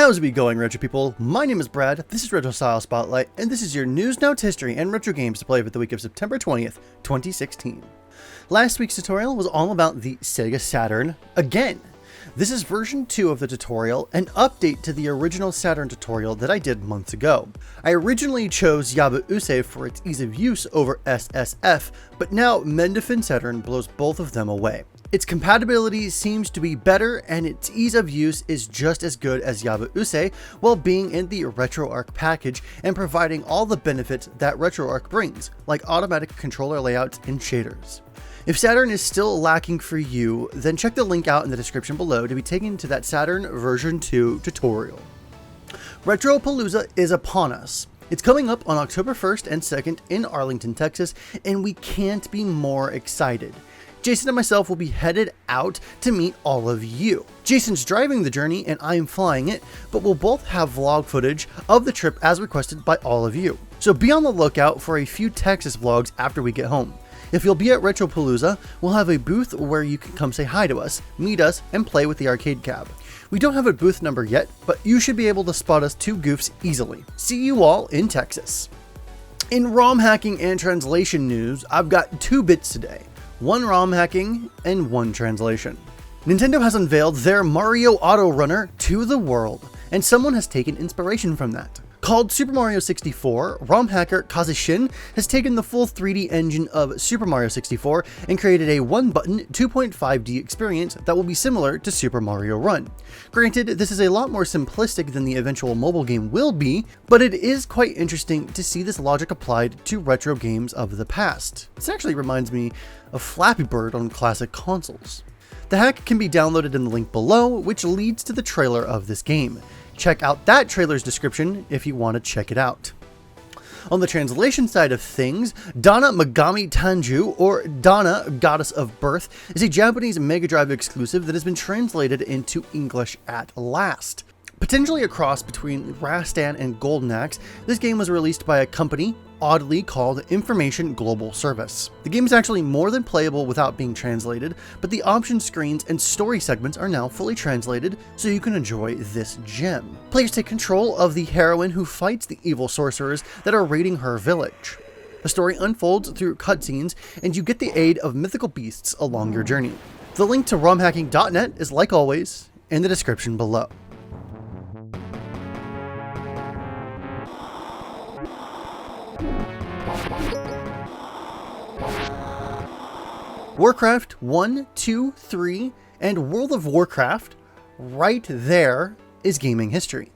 How's it going, Retro people? My name is Brad, this is Retro Style Spotlight, and this is your news, notes, history, and retro games to play with the week of September 20th, 2016. Last week's tutorial was all about the Sega Saturn again. This is version 2 of the tutorial, an update to the original Saturn tutorial that I did months ago. I originally chose Yabause for its ease of use over SSF, but now Mendefin Saturn blows both of them away. Its compatibility seems to be better, and its ease of use is just as good as Yabause while being in the RetroArch package and providing all the benefits that RetroArch brings, like automatic controller layouts and shaders. If Saturn is still lacking for you, then check the link out in the description below to be taken to that Saturn version 2 tutorial. Retropalooza is upon us. It's coming up on October 1st and 2nd in Arlington, Texas, and we can't be more excited. Jason and myself will be headed out to meet all of you. Jason's driving the journey and I'm flying it, but we'll both have vlog footage of the trip as requested by all of you. So be on the lookout for a few Texas vlogs after we get home. If you'll be at Retropalooza, we'll have a booth where you can come say hi to us, meet us, and play with the arcade cab. We don't have a booth number yet, but you should be able to spot us two goofs easily. See you all in Texas. In ROM hacking and translation news, I've got 2 bits today. 1 ROM hacking and 1 translation. Nintendo has unveiled their Mario Auto Runner to the world, and someone has taken inspiration from that. Called Super Mario 64, ROM hacker Kazushin has taken the full 3D engine of Super Mario 64 and created a 1-button 2.5D experience that will be similar to Super Mario Run. Granted, this is a lot more simplistic than the eventual mobile game will be, but it is quite interesting to see this logic applied to retro games of the past. This actually reminds me of Flappy Bird on classic consoles. The hack can be downloaded in the link below, which leads to the trailer of this game. Check out that trailer's description if you want to check it out. On the translation side of things, Donna Megami Tanju, or Donna, Goddess of Birth, is a Japanese Mega Drive exclusive that has been translated into English at last. Potentially a cross between Rastan and Golden Axe, this game was released by a company oddly called Information Global Service. The game is actually more than playable without being translated, but the option screens and story segments are now fully translated, so you can enjoy this gem. Players take control of the heroine who fights the evil sorcerers that are raiding her village. The story unfolds through cutscenes, and you get the aid of mythical beasts along your journey. The link to romhacking.net is, like always, in the description below. Warcraft 1, 2, 3, and World of Warcraft, right there, is gaming history.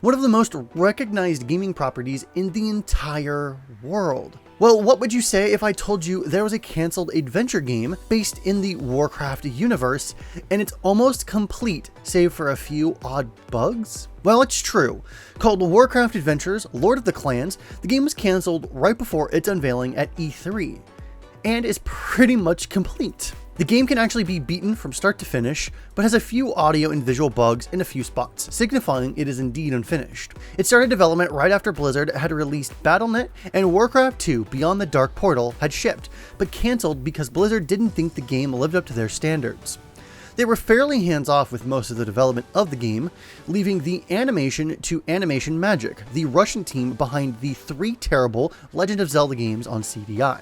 One of the most recognized gaming properties in the entire world. Well, what would you say if I told you there was a cancelled adventure game based in the Warcraft universe, and it's almost complete, save for a few odd bugs? Well, it's true. Called Warcraft Adventures, Lord of the Clans, the game was cancelled right before its unveiling at E3. And is pretty much complete. The game can actually be beaten from start to finish, but has a few audio and visual bugs in a few spots, signifying it is indeed unfinished. It started development right after Blizzard had released Battle.net, and Warcraft 2 Beyond the Dark Portal had shipped, but cancelled because Blizzard didn't think the game lived up to their standards. They were fairly hands-off with most of the development of the game, leaving the animation to Animation Magic, the Russian team behind the 3 terrible Legend of Zelda games on CDI.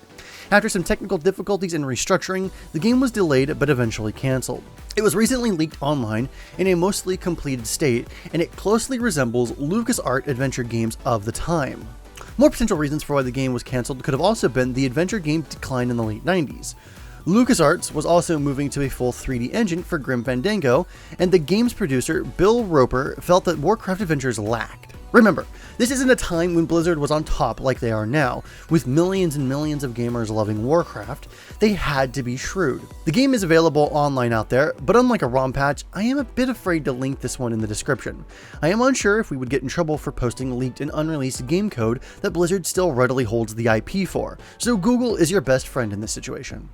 After some technical difficulties and restructuring, the game was delayed but eventually cancelled. It was recently leaked online in a mostly completed state, and it closely resembles LucasArts adventure games of the time. More potential reasons for why the game was cancelled could have also been the adventure game decline in the late 90s. LucasArts was also moving to a full 3D engine for Grim Fandango, and the game's producer, Bill Roper, felt that Warcraft Adventures lacked. Remember, this isn't a time when Blizzard was on top like they are now, with millions and millions of gamers loving Warcraft. They had to be shrewd. The game is available online out there, but unlike a ROM patch, I am a bit afraid to link this one in the description. I am unsure if we would get in trouble for posting leaked and unreleased game code that Blizzard still readily holds the IP for, so Google is your best friend in this situation.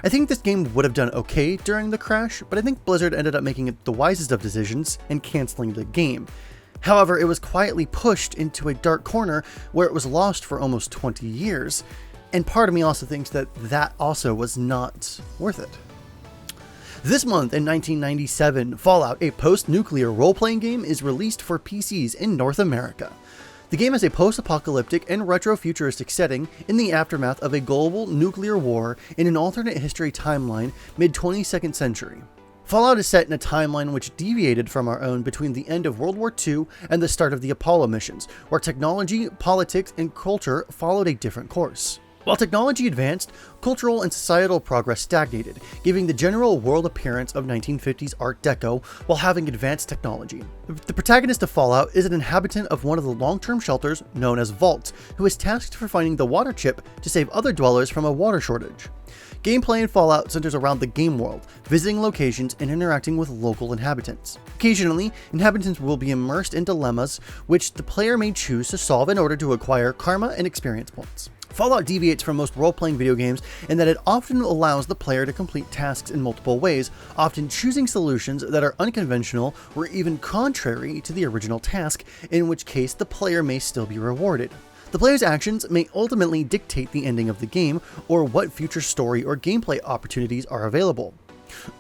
I think this game would have done okay during the crash, but I think Blizzard ended up making it the wisest of decisions and cancelling the game. However, it was quietly pushed into a dark corner where it was lost for almost 20 years, and part of me also thinks that that also was not worth it. This month in 1997, Fallout, a Post Nuclear Roleplaying Game, is released for PCs in North America. The game has a post-apocalyptic and retro-futuristic setting in the aftermath of a global nuclear war in an alternate history timeline mid-22nd century. Fallout is set in a timeline which deviated from our own between the end of World War II and the start of the Apollo missions, where technology, politics, and culture followed a different course. While technology advanced, cultural and societal progress stagnated, giving the general world appearance of 1950s Art Deco while having advanced technology. The protagonist of Fallout is an inhabitant of one of the long-term shelters known as vaults, who is tasked for finding the water chip to save other dwellers from a water shortage. Gameplay in Fallout centers around the game world, visiting locations and interacting with local inhabitants. Occasionally, inhabitants will be immersed in dilemmas which the player may choose to solve in order to acquire karma and experience points. Fallout deviates from most role-playing video games in that it often allows the player to complete tasks in multiple ways, often choosing solutions that are unconventional or even contrary to the original task, in which case the player may still be rewarded. The player's actions may ultimately dictate the ending of the game or what future story or gameplay opportunities are available.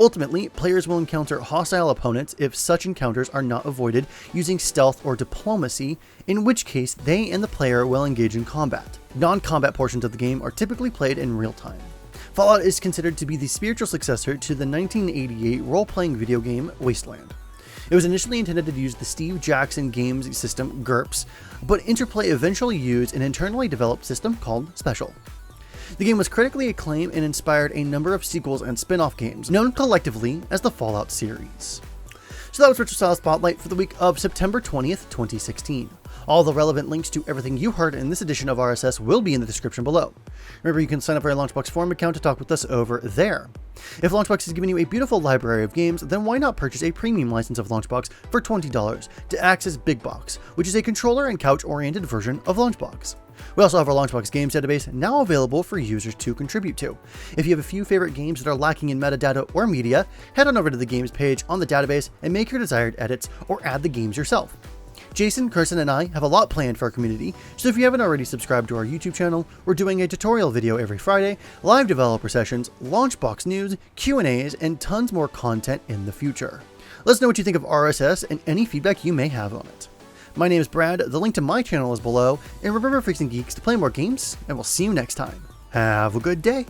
Ultimately, players will encounter hostile opponents if such encounters are not avoided using stealth or diplomacy, in which case they and the player will engage in combat. Non-combat portions of the game are typically played in real time. Fallout is considered to be the spiritual successor to the 1988 role-playing video game Wasteland. It was initially intended to use the Steve Jackson Games system GURPS, but Interplay eventually used an internally developed system called Special. The game was critically acclaimed and inspired a number of sequels and spin-off games, known collectively as the Fallout series. So that was Retro Style Spotlight for the week of September 20th, 2016. All the relevant links to everything you heard in this edition of RSS will be in the description below. Remember, you can sign up for a Launchbox forum account to talk with us over there. If Launchbox has given you a beautiful library of games, then why not purchase a premium license of Launchbox for $20 to access Big Box, which is a controller and couch-oriented version of Launchbox. We also have our Launchbox games database now available for users to contribute to. If you have a few favorite games that are lacking in metadata or media, head on over to the games page on the database and make your desired edits or add the games yourself. Jason, Kirsten, and I have a lot planned for our community, so if you haven't already subscribed to our YouTube channel, we're doing a tutorial video every Friday, live developer sessions, Launchbox news, Q&As, and tons more content in the future. Let us know what you think of RSS and any feedback you may have on it. My name is Brad, the link to my channel is below, and remember, freaks and geeks, to play more games, and we'll see you next time. Have a good day!